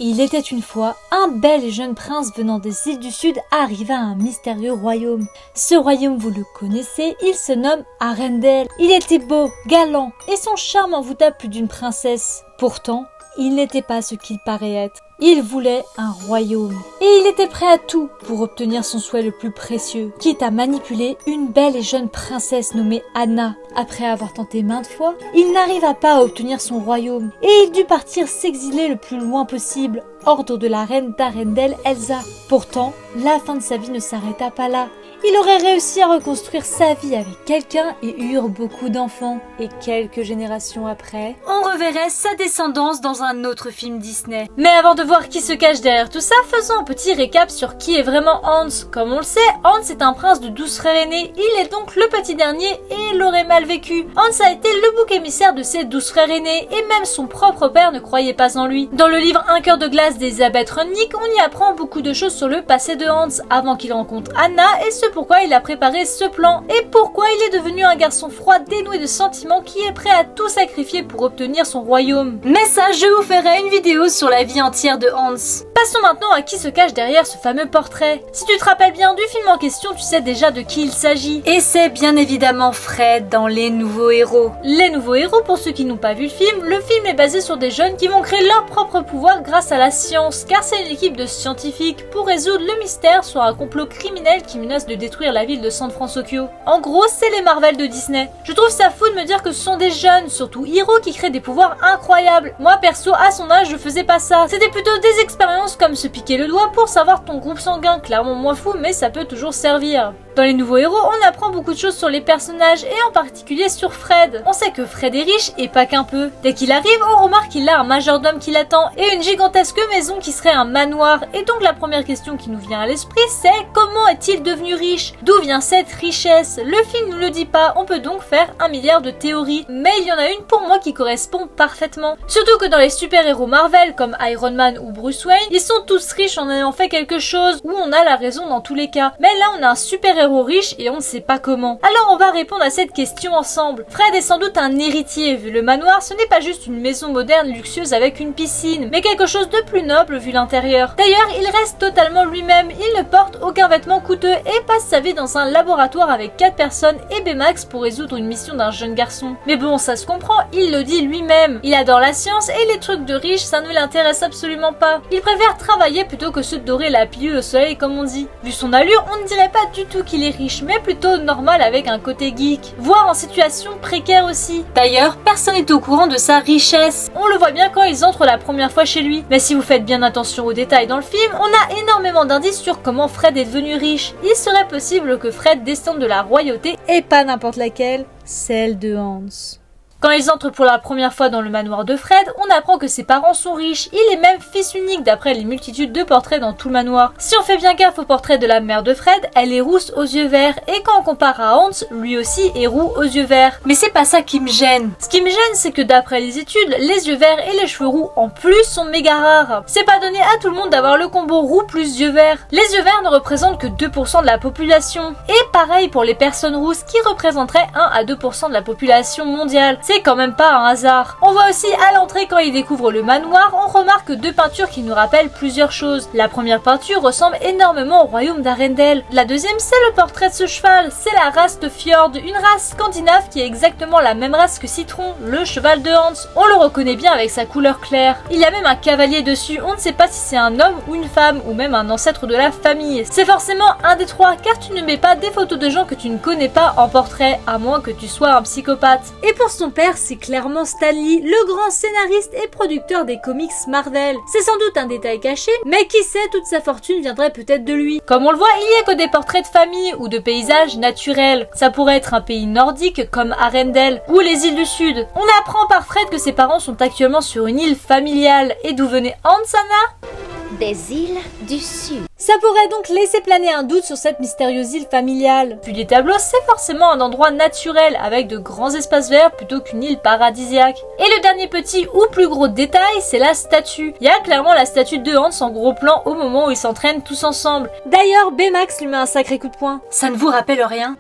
Il était une fois, un bel et jeune prince venant des îles du Sud arriva à un mystérieux royaume. Ce royaume, vous le connaissez, il se nomme Arendelle. Il était beau, galant, et son charme envoûta plus d'une princesse. Pourtant, il n'était pas ce qu'il paraît être. Il voulait un royaume. Et il était prêt à tout pour obtenir son souhait le plus précieux, quitte à manipuler une belle et jeune princesse nommée Anna. Après avoir tenté maintes fois, il n'arriva pas à obtenir son royaume, et il dut partir s'exiler le plus loin possible, ordre de la reine d'Arendelle, Elsa. Pourtant, la fin de sa vie ne s'arrêta pas là. Il aurait réussi à reconstruire sa vie avec quelqu'un et eurent beaucoup d'enfants. Et quelques générations après, on reverrait sa descendance dans un autre film Disney. Mais avant de voir qui se cache derrière tout ça, faisons un petit récap sur qui est vraiment Hans. Comme on le sait, Hans est un prince de 12 frères aînés. Il est donc le petit dernier et l'aurait mal vécu. Hans a été le bouc émissaire de ses 12 frères aînés et même son propre père ne croyait pas en lui. Dans le livre Un cœur de glace d'Elisabeth Rudnick, on y apprend beaucoup de choses sur le passé de Hans avant qu'il rencontre Anna et ce pourquoi il a préparé ce plan et pourquoi il est devenu un garçon froid dénoué de sentiments qui est prêt à tout sacrifier pour obtenir son royaume. Mais ça, je vous ferai une vidéo sur la vie entière de Hans. Passons maintenant à qui se cache derrière ce fameux portrait. Si tu te rappelles bien du film en question, tu sais déjà de qui il s'agit. Et c'est bien évidemment Fred dans Les Nouveaux Héros. Les Nouveaux Héros, pour ceux qui n'ont pas vu le film est basé sur des jeunes qui vont créer leur propre pouvoir grâce à la science, car c'est une équipe de scientifiques pour résoudre le mystère sur un complot criminel qui menace de détruire la ville de San Francisco. En gros, c'est les Marvel de Disney. Je trouve ça fou de me dire que ce sont des jeunes, surtout héros, qui créent des pouvoirs incroyables. Moi perso, à son âge, je faisais pas ça. C'était plutôt des expériences comme se piquer le doigt pour savoir ton groupe sanguin. Clairement moins fou, mais ça peut toujours servir. Dans Les Nouveaux Héros, on apprend beaucoup de choses sur les personnages et en particulier sur Fred. On sait que Fred est riche et pas qu'un peu. Dès qu'il arrive, on remarque qu'il a un majordome qui l'attend et une gigantesque maison qui serait un manoir. Et donc la première question qui nous vient à l'esprit, c'est comment est-il devenu riche? D'où vient cette richesse? Le film ne nous le dit pas, on peut donc faire 1 milliard de théories. Mais il y en a une pour moi qui correspond parfaitement. Surtout que dans les super-héros Marvel comme Iron Man ou Bruce Wayne, ils sont tous riches en ayant fait quelque chose où on a la raison dans tous les cas. Mais là on a un super-héros riche et on ne sait pas comment. Alors on va répondre à cette question ensemble. Fred est sans doute un héritier, vu le manoir, ce n'est pas juste une maison moderne luxueuse avec une piscine, mais quelque chose de plus noble vu l'intérieur. D'ailleurs, il reste totalement lui-même, il ne porte aucun vêtement coûteux et passe sa vie dans un laboratoire avec 4 personnes et Baymax pour résoudre une mission d'un jeune garçon. Mais bon, ça se comprend, il le dit lui-même. Il adore la science et les trucs de riches, ça ne l'intéresse absolument pas. Il préfère travailler plutôt que se dorer la pilule au soleil comme on dit. Vu son allure, on ne dirait pas du tout qu'il est riche, mais plutôt normal avec un côté geek, voire en situation précaire aussi. D'ailleurs, personne n'est au courant de sa richesse. On le voit bien quand ils entrent la première fois chez lui. Mais si vous faites bien attention aux détails dans le film, on a énormément d'indices sur comment Fred est devenu riche. Il serait possible que Fred descende de la royauté et pas n'importe laquelle, celle de Hans. Quand ils entrent pour la première fois dans le manoir de Fred, on apprend que ses parents sont riches. Il est même fils unique d'après les multitudes de portraits dans tout le manoir. Si on fait bien gaffe au portrait de la mère de Fred, elle est rousse aux yeux verts. Et quand on compare à Hans, lui aussi est roux aux yeux verts. Mais c'est pas ça qui me gêne. Ce qui me gêne, c'est que d'après les études, les yeux verts et les cheveux roux en plus sont méga rares. C'est pas donné à tout le monde d'avoir le combo roux plus yeux verts. Les yeux verts ne représentent que 2% de la population. Et pareil pour les personnes rousses qui représenteraient 1 à 2% de la population mondiale. C'est quand même pas un hasard. On voit aussi à l'entrée quand il découvre le manoir, on remarque 2 peintures qui nous rappellent plusieurs choses. La première peinture ressemble énormément au royaume d'Arendelle. La deuxième, c'est le portrait de ce cheval. C'est la race de Fjord, une race scandinave qui est exactement la même race que Citron, le cheval de Hans. On le reconnaît bien avec sa couleur claire. Il y a même un cavalier dessus. On ne sait pas si c'est un homme ou une femme ou même un ancêtre de la famille. C'est forcément un des 3 car tu ne mets pas des photos de gens que tu ne connais pas en portrait, à moins que tu sois un psychopathe. Et pour son père, c'est clairement Stan Lee, le grand scénariste et producteur des comics Marvel. C'est sans doute un détail caché, mais qui sait, toute sa fortune viendrait peut-être de lui. Comme on le voit, il n'y a que des portraits de famille ou de paysages naturels. Ça pourrait être un pays nordique comme Arendelle ou les îles du Sud. On apprend par Fred que ses parents sont actuellement sur une île familiale. Et d'où venait Hans, Anna ? Des îles du Sud. Ça pourrait donc laisser planer un doute sur cette mystérieuse île familiale. Vu les tableaux, c'est forcément un endroit naturel avec de grands espaces verts plutôt qu'une île paradisiaque. Et le dernier petit ou plus gros détail, c'est la statue. Il y a clairement la statue de Hans en gros plan au moment où ils s'entraînent tous ensemble. D'ailleurs, Baymax lui met un sacré coup de poing. Ça ne vous rappelle rien ?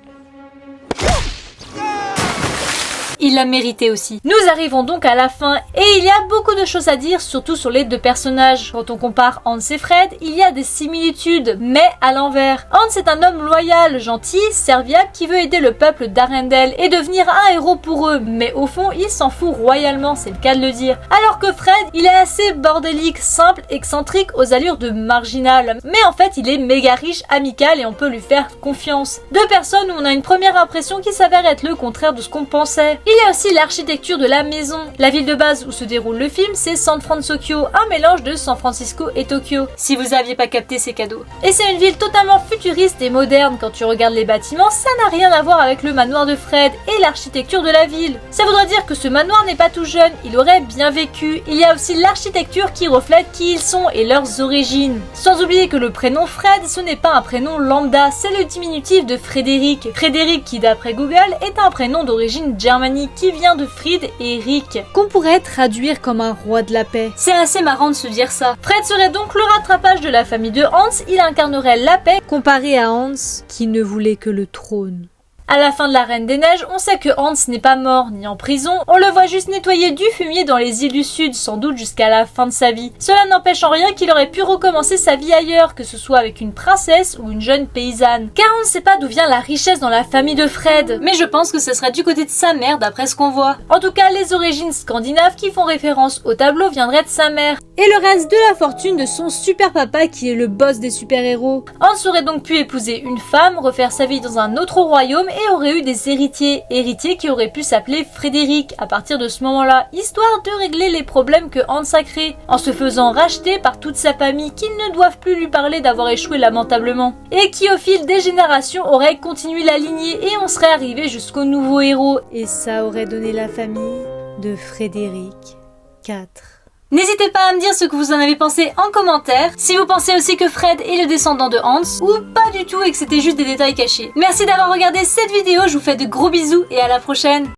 il l'a mérité aussi. Nous arrivons donc à la fin et il y a beaucoup de choses à dire, surtout sur les deux personnages. Quand on compare Hans et Fred, il y a des similitudes, mais à l'envers. Hans est un homme loyal, gentil, serviable qui veut aider le peuple d'Arendelle et devenir un héros pour eux, mais au fond il s'en fout royalement, c'est le cas de le dire. Alors que Fred, il est assez bordélique, simple, excentrique, aux allures de marginal, mais en fait il est méga riche, amical et on peut lui faire confiance. Deux personnes où on a une première impression qui s'avère être le contraire de ce qu'on pensait. Il y a aussi l'architecture de la maison. La ville de base où se déroule le film, c'est San Francisco, un mélange de San Francisco et Tokyo, si vous aviez pas capté ces cadeaux. Et c'est une ville totalement futuriste et moderne. Quand tu regardes les bâtiments, ça n'a rien à voir avec le manoir de Fred et l'architecture de la ville. Ça voudrait dire que ce manoir n'est pas tout jeune, il aurait bien vécu. Il y a aussi l'architecture qui reflète qui ils sont et leurs origines. Sans oublier que le prénom Fred, ce n'est pas un prénom lambda, c'est le diminutif de Frédéric. Frédéric qui d'après Google est un prénom d'origine germanique qui vient de Fried et Rick, qu'on pourrait traduire comme un roi de la paix. C'est assez marrant de se dire ça. Fred serait donc le rattrapage de la famille de Hans, il incarnerait la paix comparé à Hans qui ne voulait que le trône. À la fin de la Reine des Neiges, on sait que Hans n'est pas mort ni en prison, on le voit juste nettoyer du fumier dans les îles du Sud, sans doute jusqu'à la fin de sa vie. Cela n'empêche en rien qu'il aurait pu recommencer sa vie ailleurs, que ce soit avec une princesse ou une jeune paysanne. Car on ne sait pas d'où vient la richesse dans la famille de Fred, mais je pense que ce serait du côté de sa mère d'après ce qu'on voit. En tout cas, les origines scandinaves qui font référence au tableau viendraient de sa mère. Et le reste de la fortune de son super papa qui est le boss des super-héros. Hans aurait donc pu épouser une femme, refaire sa vie dans un autre royaume et aurait eu des héritiers qui auraient pu s'appeler Frédéric à partir de ce moment-là, histoire de régler les problèmes que Hans a créés, en se faisant racheter par toute sa famille qui ne doivent plus lui parler d'avoir échoué lamentablement, et qui au fil des générations aurait continué la lignée et on serait arrivé jusqu'au nouveau héros, et ça aurait donné la famille de Frédéric IV. N'hésitez pas à me dire ce que vous en avez pensé en commentaire, si vous pensez aussi que Fred est le descendant de Hans, ou pas du tout et que c'était juste des détails cachés. Merci d'avoir regardé cette vidéo, je vous fais de gros bisous et à la prochaine.